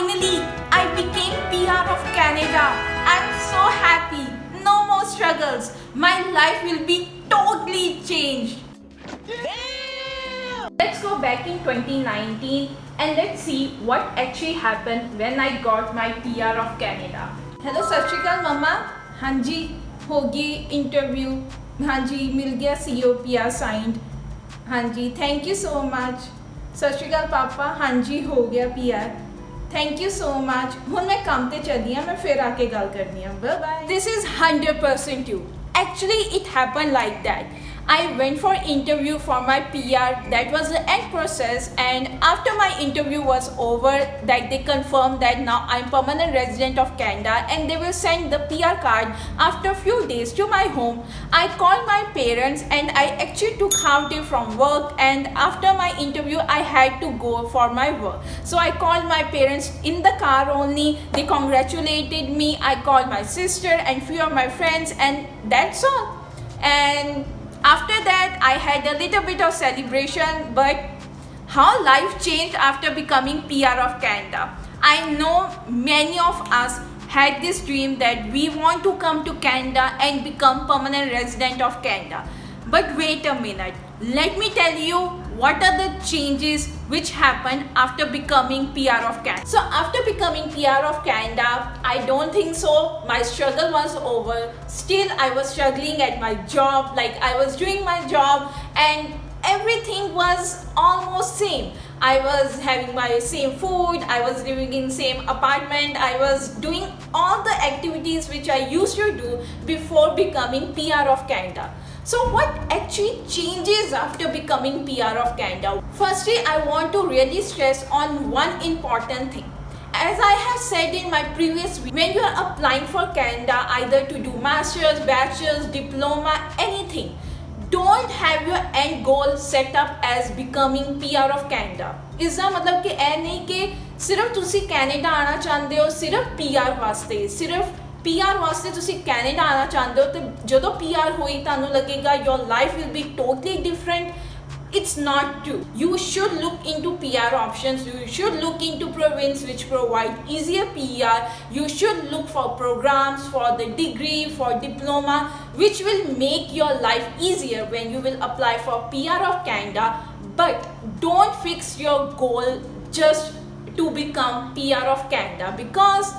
Finally, I became PR of Canada. I'm so happy. No more struggles. My life will be totally changed. Let's go back in 2019 and let's see what actually happened when I got my PR of Canada. Hello, सत श्री अकाल मम्मा. हाँ जी, हो गई interview. हाँ जी, मिल गया CO PR signed. हाँ जी, thank you so much. सत श्री अकाल पापा. हाँ जी, हो गया PR. Thank you so much. ਹੁਣ मैं काम ਤੇ ਚੱਲੀ ਆ, मैं फिर आके ਗੱਲ करनी ਆ. Bye bye. This is 100% you. Actually, it happened like that. I went for interview for my PR. That was the end process, and after my interview was over, that they confirmed that now I'm permanent resident of Canada and they will send the PR card after a few days to my home. I called my parents and I actually took half day from work, and after my interview I had to go for my work. So I called my parents in the car only. They congratulated me. I called my sister and few of my friends, and that's all. And after that, I had a little bit of celebration, but how life changed after becoming PR of Canada. I know many of us had this dream that we want to come to Canada and become permanent resident of Canada. But wait a minute, let me tell you what are the changes which happened after becoming PR of Canada. So after becoming PR of Canada, I don't think so my struggle was over. Still I was struggling at my job, like I was doing my job and everything was almost same. I was having my same food, I was living in same apartment, I was doing all the activities which I used to do before becoming PR of Canada. So what actually changes after becoming PR of Canada? Firstly, I want to really stress on one important thing. As I have said in my previous video, when you are applying for Canada, either to do masters, bachelor's, diploma, anything, don't have your end goal set up as becoming PR of Canada. इसका मतलब कि ऐ नहीं कि सिर्फ तुसी Canada आना चाहते हो सिर्फ PR वास्ते, सिर्फ PR वास्ते ਤੁਸੀਂ ਕੈਨੇਡਾ ਆਣਾ ਚਾਹੁੰਦੇ ਹੋ ਤੇ ਜਦੋਂ PR ਹੋਈ ਤੁਹਾਨੂੰ ਲੱਗੇਗਾ your life will be totally different. It's not true. You should look into PR options. You should look into province which provide easier PR. You should look for programs for the degree, for diploma, which will make your life easier when you will apply for PR of Canada. But don't fix your goal just to become PR of Canada, because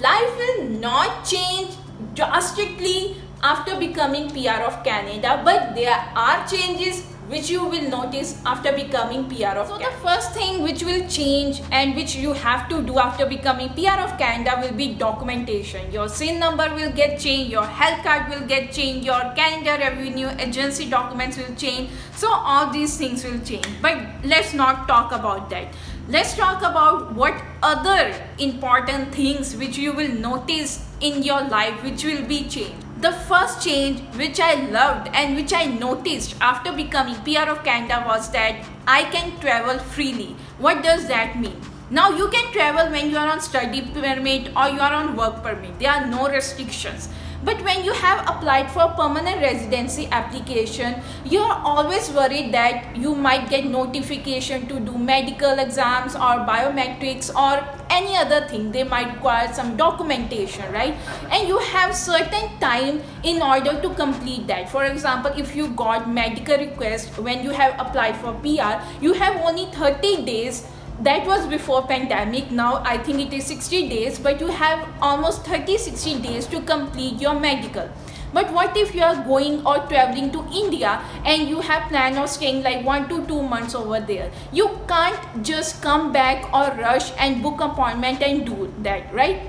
life will not change drastically after becoming PR of Canada, but there are changes which you will notice after becoming PR of Canada. So the first thing which will change and which you have to do after becoming PR of Canada will be documentation. Your SIN number will get changed, your health card will get changed, your Canada Revenue Agency documents will change. So all these things will change. But let's not talk about that. Let's talk about what other important things which you will notice in your life which will be changed. The first change which I loved and which I noticed after becoming PR of Canada was that I can travel freely. What does that mean? Now you can travel when you are on study permit or you are on work permit. There are no restrictions. But when you have applied for permanent residency application, you are always worried that you might get notification to do medical exams or biometrics or any other thing. They might require some documentation, right? And you have certain time in order to complete that. For example, if you got medical request when you have applied for PR, you have only 30 days. That was before pandemic. Now I think it is 60 days, but you have almost 30-60 days to complete your medical. But what if you are going or traveling to India and you have planned of staying like 1 to 2 months over there? You can't just come back or rush and book appointment and do that, right?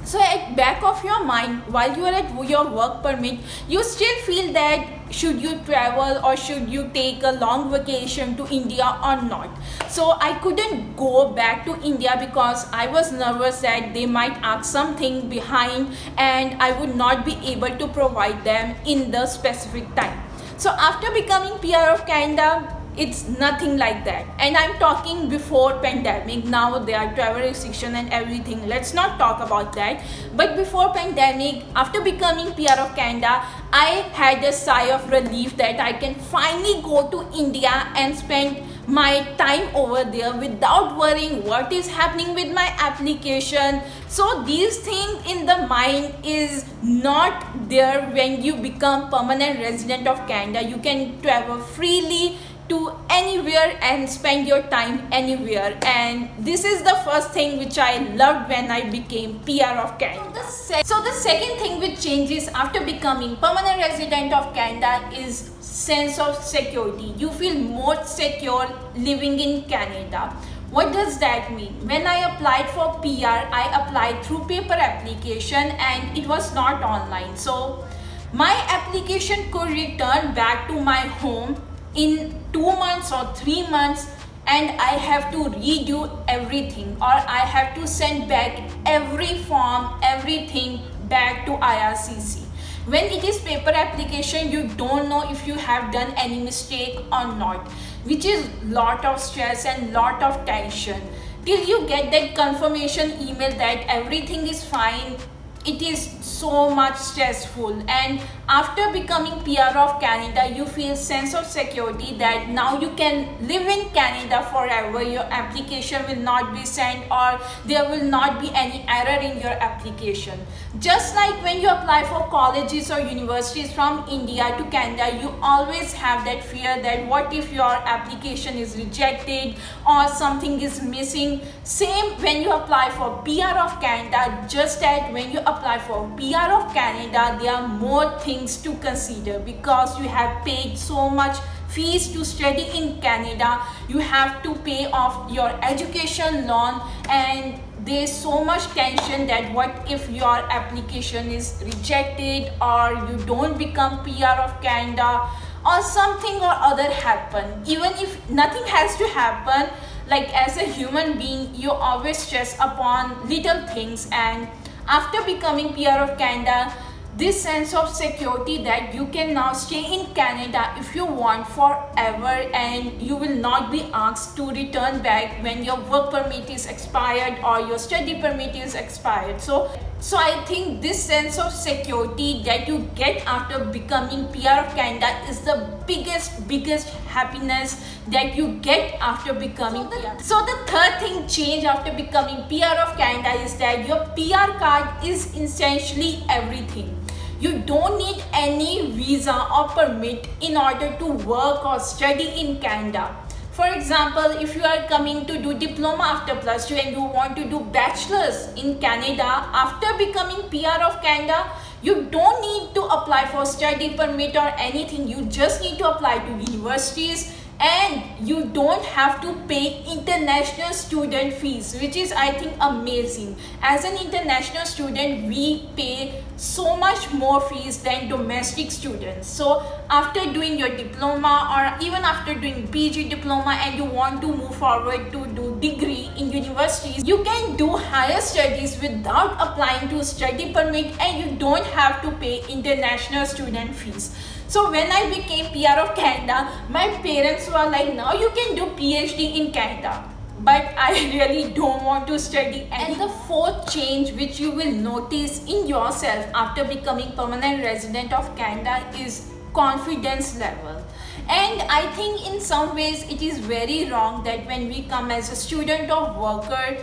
So at back of your mind, while you are at your work permit, you still feel that should you travel or should you take a long vacation to India or not. So I couldn't go back to India because I was nervous that they might ask something behind and I would not be able to provide them in the specific time. So after becoming PR of Canada, it's nothing like that. And I'm talking before pandemic. Now there are travel restriction and everything. Let's not talk about that. But before pandemic, after becoming PR of Canada, I had a sigh of relief that I can finally go to India and spend my time over there without worrying what is happening with my application. So these things in the mind is not there when you become permanent resident of Canada. You can travel freely to anywhere and spend your time anywhere, and this is the first thing which I loved when I became PR of Canada. So the second thing which changes after becoming permanent resident of Canada is sense of security. You feel more secure living in Canada. What does that mean? When I applied for PR, I applied through paper application and it was not online. So my application could return back to my home in 2 months or 3 months, and I have to redo everything, or I have to send back every form, everything back to IRCC. When it is paper application, you don't know if you have done any mistake or not, which is lot of stress and lot of tension till you get that confirmation email that everything is fine. It is so much stressful, and after becoming PR of Canada, you feel sense of security that now you can live in Canada forever. Your application will not be sent, or there will not be any error in your application. Just like when you apply for colleges or universities from India to Canada, you always have that fear that what if your application is rejected or something is missing. Same when you apply for PR of Canada, just that when you apply for PR of Canada, there are more things to consider because you have paid so much fees to study in Canada. You have to pay off your education loan, and there's so much tension that what if your application is rejected or you don't become PR of Canada or something or other happen. Even if nothing has to happen, like as a human being, you always stress upon little things, and after becoming PR of Canada, this sense of security that you can now stay in Canada if you want forever, and you will not be asked to return back when your work permit is expired or your study permit is expired. So I think this sense of security that you get after becoming PR of Canada is the biggest happiness that you get after becoming PR. So the third thing change after becoming PR of Canada is that your PR card is essentially everything. You don't need any visa or permit in order to work or study in Canada. For example, if you are coming to do diploma after plus 2 and you want to do bachelor's in Canada after becoming PR of Canada, you don't need to apply for study permit or anything. You just need to apply to universities, and you don't have to pay international student fees, which is I think amazing. As an international student, we pay so much more fees than domestic students. So after doing your diploma or even after doing PG diploma and you want to move forward to do degree in universities, you can do higher studies without applying to study permit, and you don't have to pay international student fees. So when I became PR of Canada, my parents were like, now you can do PhD in Canada. But I really don't want to study. And the fourth change which you will notice in yourself after becoming permanent resident of Canada is confidence level. And I think in some ways it is very wrong that when we come as a student or worker,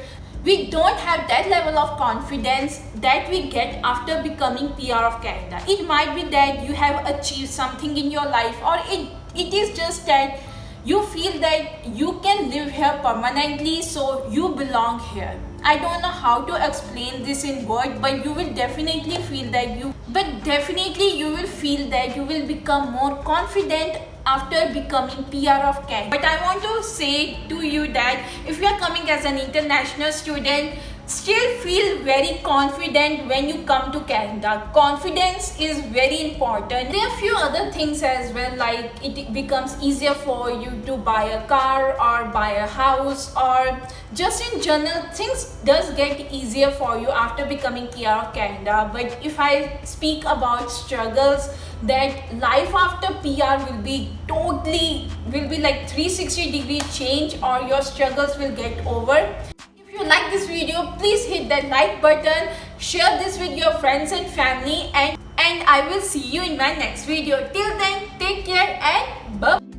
we don't have that level of confidence that we get after becoming PR of Canada. It might be that you have achieved something in your life, or it is just that you feel that you can live here permanently, so you belong here. I don't know how to explain this in words, but you will definitely feel that you will become more confident after becoming PR of Canada. But I want to say to you that if you are coming as an international student, still feel very confident when you come to Canada. Confidence is very important. There are a few other things as well, like it becomes easier for you to buy a car or buy a house, or just in general things does get easier for you after becoming PR of Canada. But if I speak about struggles, that life after PR will be like 360-degree change, or your struggles will get over. If you like this video, please hit that like button, share this with your friends and family, and I will see you in my next video. Till then, take care and bye.